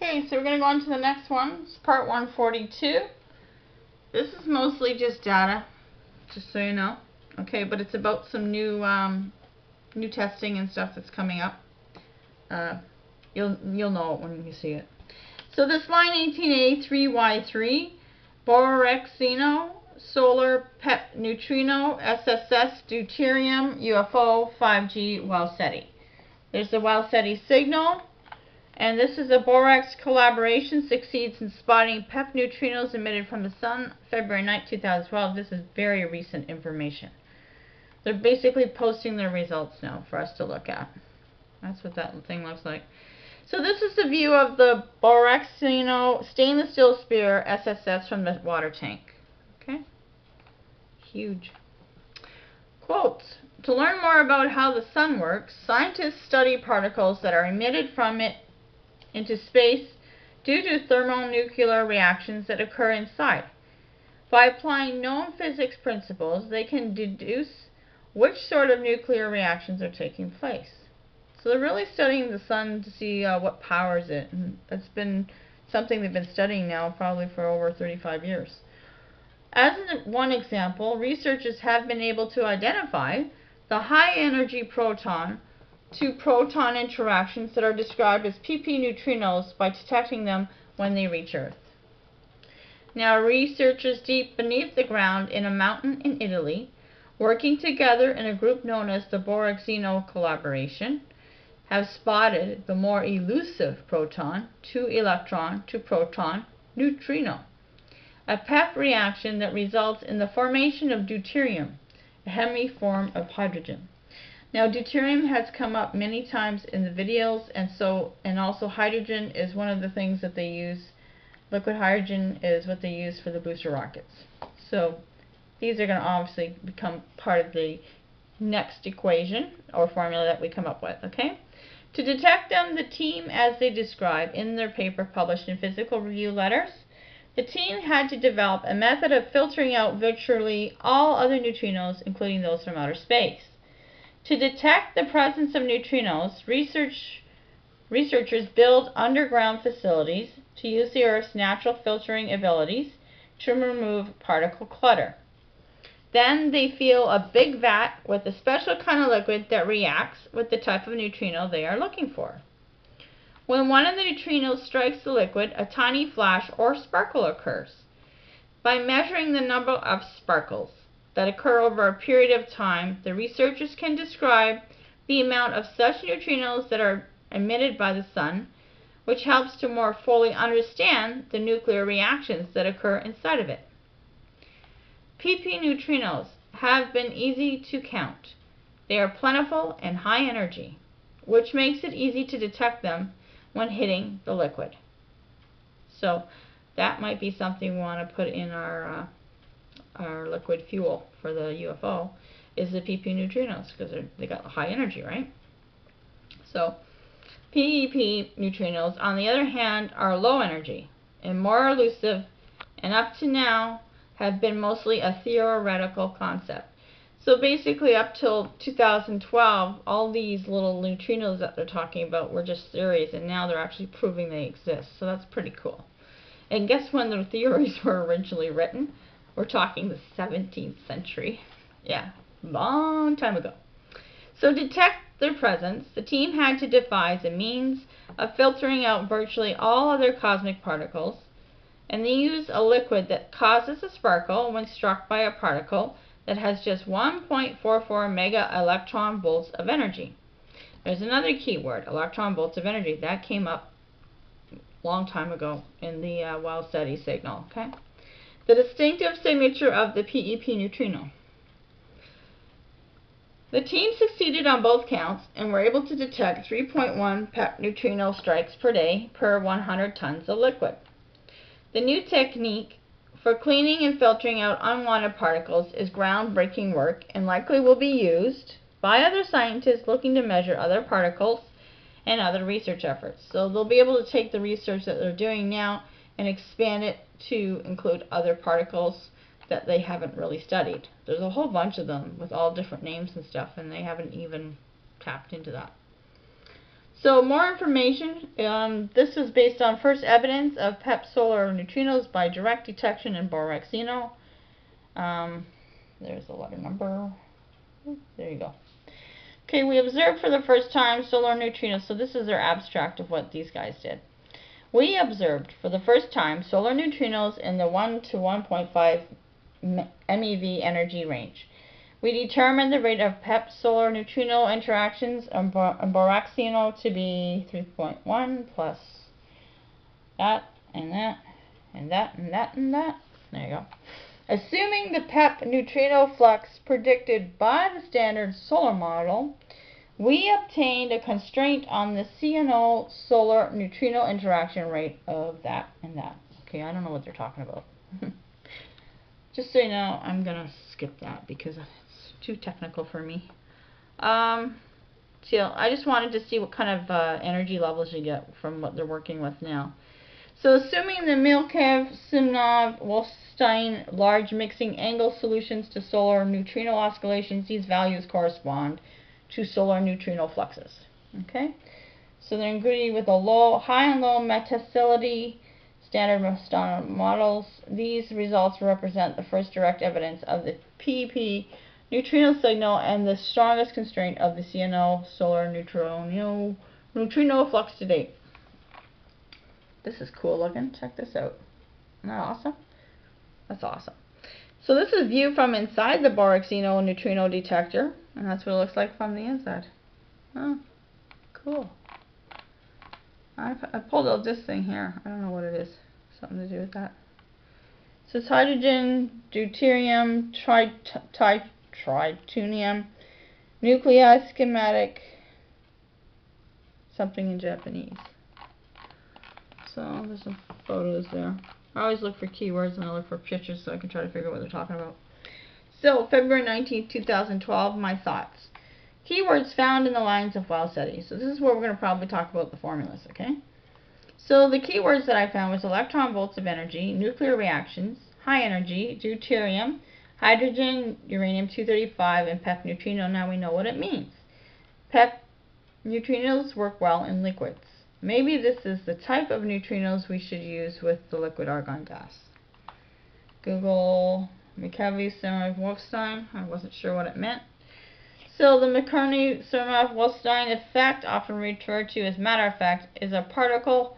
Okay, so we're going to go on to the next one. It's part 142. This is mostly just data, just so you know. Okay, but it's about some new testing and stuff that's coming up. You'll know it when you see it. So this line 18A 3y3 Borexino solar PEP Neutrino SSS Deuterium UFO 5G Wow Seti. There's the Wow Seti signal, and this is a borax collaboration succeeds in spotting PEP neutrinos emitted from the sun February 9, 2012. This is very recent information. They're basically posting their results now for us to look at. That's what that thing looks like. So this is the view of the Borexino stainless steel sphere SSS from the water tank. Okay? Huge. Quotes. To learn more about how the sun works, scientists study particles that are emitted from it into space due to thermonuclear reactions that occur inside. By applying known physics principles, they can deduce which sort of nuclear reactions are taking place. So they're really studying the sun to see what powers it. And that's been something they've been studying now probably for over 35 years. As one example, researchers have been able to identify the high-energy proton to proton interactions that are described as PEP neutrinos by detecting them when they reach Earth. Now, researchers deep beneath the ground in a mountain in Italy, working together in a group known as the Borexino collaboration, have spotted the more elusive proton to electron to proton neutrino, a PEP reaction that results in the formation of deuterium, a hemi-form of hydrogen. Now, deuterium has come up many times in the videos, and also hydrogen is one of the things that they use. Liquid hydrogen is what they use for the booster rockets. So these are going to obviously become part of the next equation or formula that we come up with. Okay. To detect them, the team, as they describe in their paper published in Physical Review Letters, the team had to develop a method of filtering out virtually all other neutrinos, including those from outer space. To detect the presence of neutrinos, researchers build underground facilities to use the Earth's natural filtering abilities to remove particle clutter. Then they fill a big vat with a special kind of liquid that reacts with the type of neutrino they are looking for. When one of the neutrinos strikes the liquid, a tiny flash or sparkle occurs. By measuring the number of sparkles that occur over a period of time, the researchers can describe the amount of such neutrinos that are emitted by the sun, which helps to more fully understand the nuclear reactions that occur inside of it. PEP neutrinos have been easy to count. They are plentiful and high energy, which makes it easy to detect them when hitting the liquid. So that might be something we want to put in our liquid fuel for the UFO, is the PEP neutrinos, because they got high energy, right? So PEP neutrinos, on the other hand, are low energy and more elusive, and up to now have been mostly a theoretical concept. So basically up till 2012, all these little neutrinos that they're talking about were just theories, and now they're actually proving they exist. So that's pretty cool. And guess when the theories were originally written? We're talking the 17th century. Yeah, long time ago. So to detect their presence, the team had to devise a means of filtering out virtually all other cosmic particles, and they use a liquid that causes a sparkle when struck by a particle that has just 1.44 mega electron volts of energy. There's another key word, electron volts of energy. That came up a long time ago in the Wow Seti signal. Okay? The distinctive signature of the PEP neutrino. The team succeeded on both counts and were able to detect 3.1 PEP neutrino strikes per day per 100 tons of liquid. The new technique for cleaning and filtering out unwanted particles is groundbreaking work and likely will be used by other scientists looking to measure other particles and other research efforts. So they'll be able to take the research that they're doing now and expand it to include other particles that they haven't really studied. There's a whole bunch of them with all different names and stuff, and they haven't even tapped into that. So more information. This is based on first evidence of PEP solar neutrinos by direct detection in Borexino. There's the letter number. There you go. Okay, we observed for the first time solar neutrinos. So this is their abstract of what these guys did. We observed for the first time solar neutrinos in the 1 to 1.5 MeV energy range. We determined the rate of PEP solar neutrino interactions in Borexino to be 3.1 plus that and that and that and that and that. There you go. Assuming the PEP neutrino flux predicted by the standard solar model, we obtained a constraint on the CNO solar neutrino interaction rate of that and that. Okay, I don't know what they're talking about. Just so you know, I'm going to skip that because it's too technical for me. So I just wanted to see what kind of energy levels you get from what they're working with now. So assuming the Mikheyev-Smirnov-Wolfenstein large mixing angle solutions to solar neutrino oscillations, these values correspond to solar neutrino fluxes. Okay, so they're included with a high and low metallicity standard models. These results represent the first direct evidence of the PEP neutrino signal and the strongest constraint of the CNO solar neutrino flux to date. This is cool looking. Check this out. Isn't that awesome? That's awesome. So this is view from inside the Borexino neutrino detector, and that's what it looks like from the inside. Oh, cool. I pulled out this thing here. I don't know what it is. Something to do with that. So it's hydrogen, deuterium, tritonium, nuclei schematic, something in Japanese. So there's some photos there. I always look for keywords and I look for pictures so I can try to figure out what they're talking about. So February 19, 2012, my thoughts. Keywords found in the lines of Wow Seti. So this is where we're going to probably talk about the formulas, okay? So the keywords that I found was electron volts of energy, nuclear reactions, high energy, deuterium, hydrogen, uranium-235, and PEP neutrino. Now we know what it means. PEP neutrinos work well in liquids. Maybe this is the type of neutrinos we should use with the liquid argon gas. Google Mikheyev-Smirnov-Wolfenstein. I wasn't sure what it meant. So the Mikheyev-Smirnov-Wolfenstein effect, often referred to as matter effect, is a particle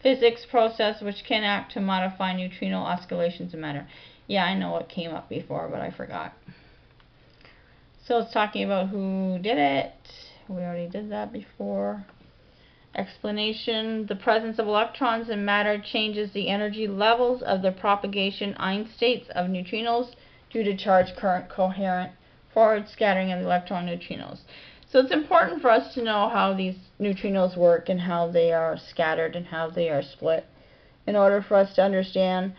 physics process which can act to modify neutrino oscillations in matter. Yeah, I know what came up before, but I forgot. So it's talking about who did it. We already did that before. Explanation: the presence of electrons in matter changes the energy levels of the propagation eigenstates of neutrinos due to charge current coherent forward scattering of the electron neutrinos. So it's important for us to know how these neutrinos work and how they are scattered and how they are split in order for us to understand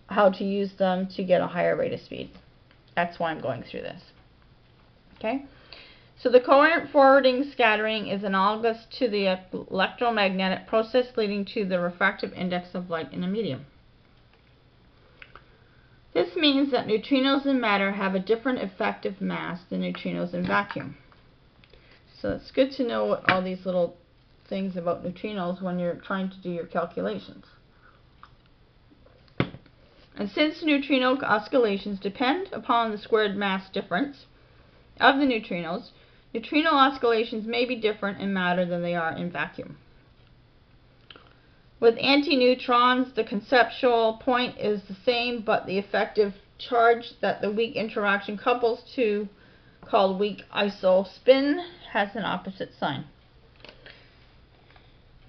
how to use them to get a higher rate of speed. That's why I'm going through this. Okay? So the coherent forwarding scattering is analogous to the electromagnetic process leading to the refractive index of light in a medium. This means that neutrinos in matter have a different effective mass than neutrinos in vacuum. So it's good to know what all these little things about neutrinos when you're trying to do your calculations. And since neutrino oscillations depend upon the squared mass difference of the neutrinos, neutrino oscillations may be different in matter than they are in vacuum. With antineutrons, the conceptual point is the same, but the effective charge that the weak interaction couples to, called weak isospin, has an opposite sign.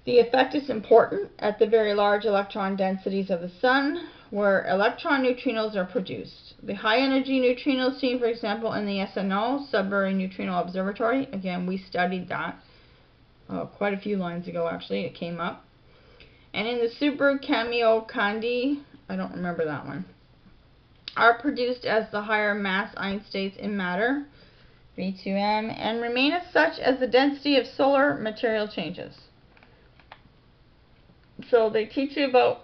The effect is important at the very large electron densities of the Sun, where electron neutrinos are produced. The high energy neutrinos seen, for example, in the SNO, Sudbury Neutrino Observatory, again, we studied that quite a few lines ago, actually, it came up. And in the Super Kamiokande, I don't remember that one, are produced as the higher mass eigenstates in matter, V2M, and remain as such as the density of solar material changes. So they teach you about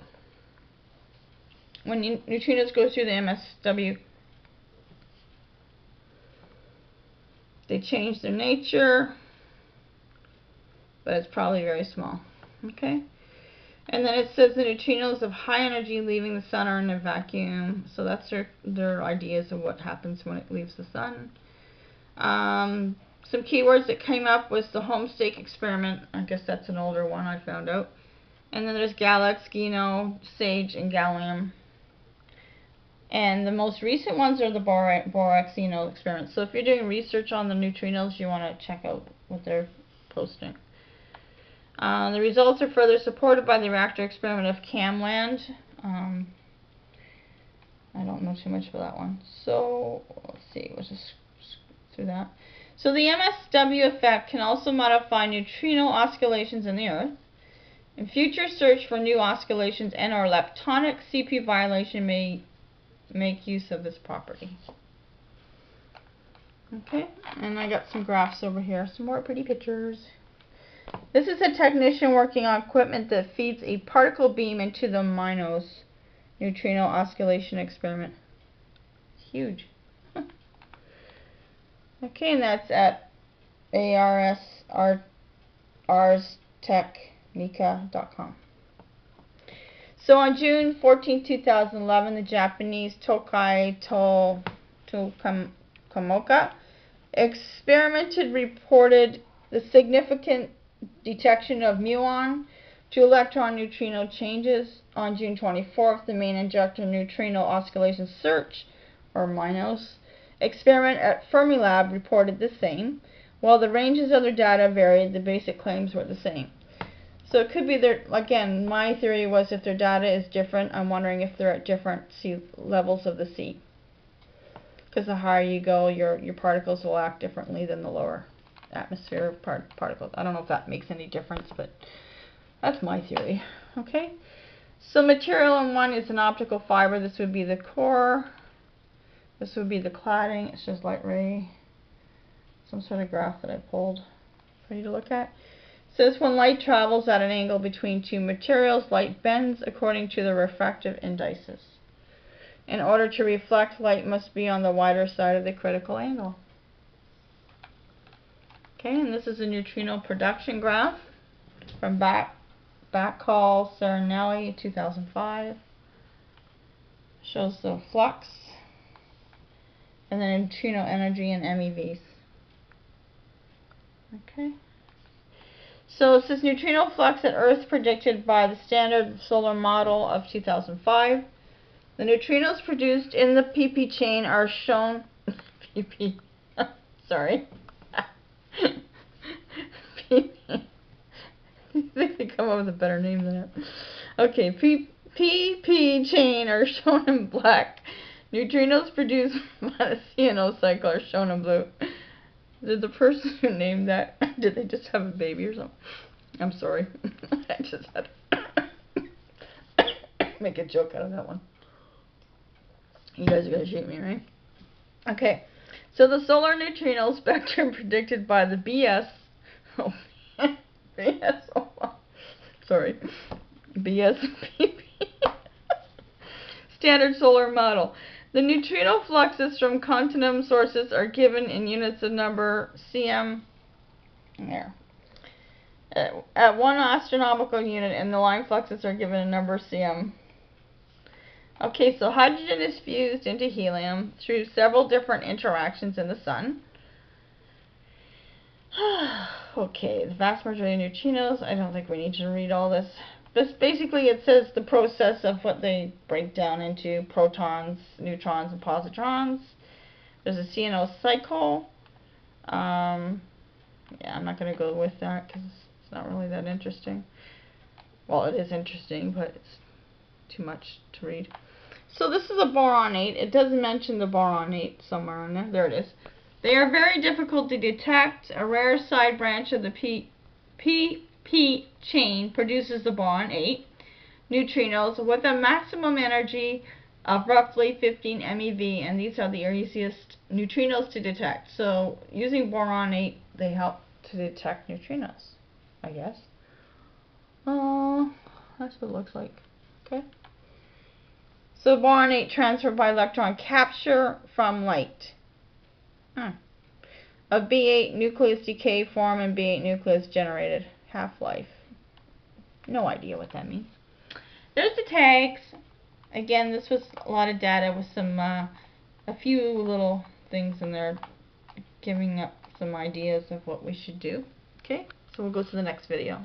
when neutrinos go through the MSW, they change their nature, but it's probably very small. Okay. And then it says the neutrinos of high energy leaving the sun are in a vacuum. So that's their ideas of what happens when it leaves the sun. Some keywords that came up was the Homestake experiment. I guess that's an older one I found out. And then there's GALLEX, GINO, SAGE, and gallium. And the most recent ones are the Borexino experiments. So if you're doing research on the neutrinos, you want to check out what they're posting. The results are further supported by the reactor experiment of Camland. I don't know too much about that one. So let's see, we'll just through that. So the MSW effect can also modify neutrino oscillations in the Earth. In future search for new oscillations and/or leptonic CP violation may make use of this property. Okay, and I got some graphs over here, some more pretty pictures. This is a technician working on equipment that feeds a particle beam into the MINOS neutrino oscillation experiment. It's huge. Okay, and that's at arstechnica.com. So on June 14, 2011, the Japanese Tokai Tokamoka reported the significant detection of muon to electron neutrino changes. On June 24th, the main injector neutrino oscillation search, or MINOS, experiment at Fermilab reported the same. While the ranges of their data varied, the basic claims were the same. So it could be again, my theory was if their data is different, I'm wondering if they're at different levels of the sea. Because the higher you go, your particles will act differently than the lower atmosphere particles. I don't know if that makes any difference, but that's my theory. Okay? So material in one is an optical fiber. This would be the core. This would be the cladding. It's just light ray. Some sort of graph that I pulled for you to look at. It says when light travels at an angle between two materials, light bends according to the refractive indices. In order to reflect, light must be on the wider side of the critical angle. Okay, and this is a neutrino production graph from Backcall Serenelli 2005. Shows the flux and the neutrino energy in MeVs. Okay. So it says neutrino flux at Earth predicted by the standard solar model of 2005. The neutrinos produced in the PP chain are shown. PP. Sorry. PP. They could come up with a better name than that. Okay, PP chain are shown in black. Neutrinos produced by the CNO cycle are shown in blue. Did the person who named that, did they just have a baby or something? I'm sorry. I just had to make a joke out of that one. You guys are going to shoot me, right? Okay. So the solar neutrino spectrum predicted by the BSPP standard solar model. The neutrino fluxes from continuum sources are given in units of number cm there. At one astronomical unit, and the line fluxes are given a number cm. Okay, so hydrogen is fused into helium through several different interactions in the sun. Okay, the vast majority of neutrinos, I don't think we need to read all this. But basically it says the process of what they break down into: protons, neutrons, and positrons. There's a CNO cycle. Yeah, I'm not going to go with that because it's not really that interesting. Well, it is interesting, but it's too much to read. So this is a boron 8. It does mention the boron 8 somewhere on there. There it is. They are very difficult to detect. A rare side branch of the PP chain produces the boron 8 neutrinos with a maximum energy of roughly 15 MeV, and these are the easiest neutrinos to detect. So using boron 8, they help to detect neutrinos, I guess. That's what it looks like. Okay. So boron 8 transferred by electron capture from light. A B8 nucleus decay form and B8 nucleus generated. half-life. No idea what that means. There's the tags. Again, this was a lot of data with some, a few little things in there giving up some ideas of what we should do. Okay, so we'll go to the next video.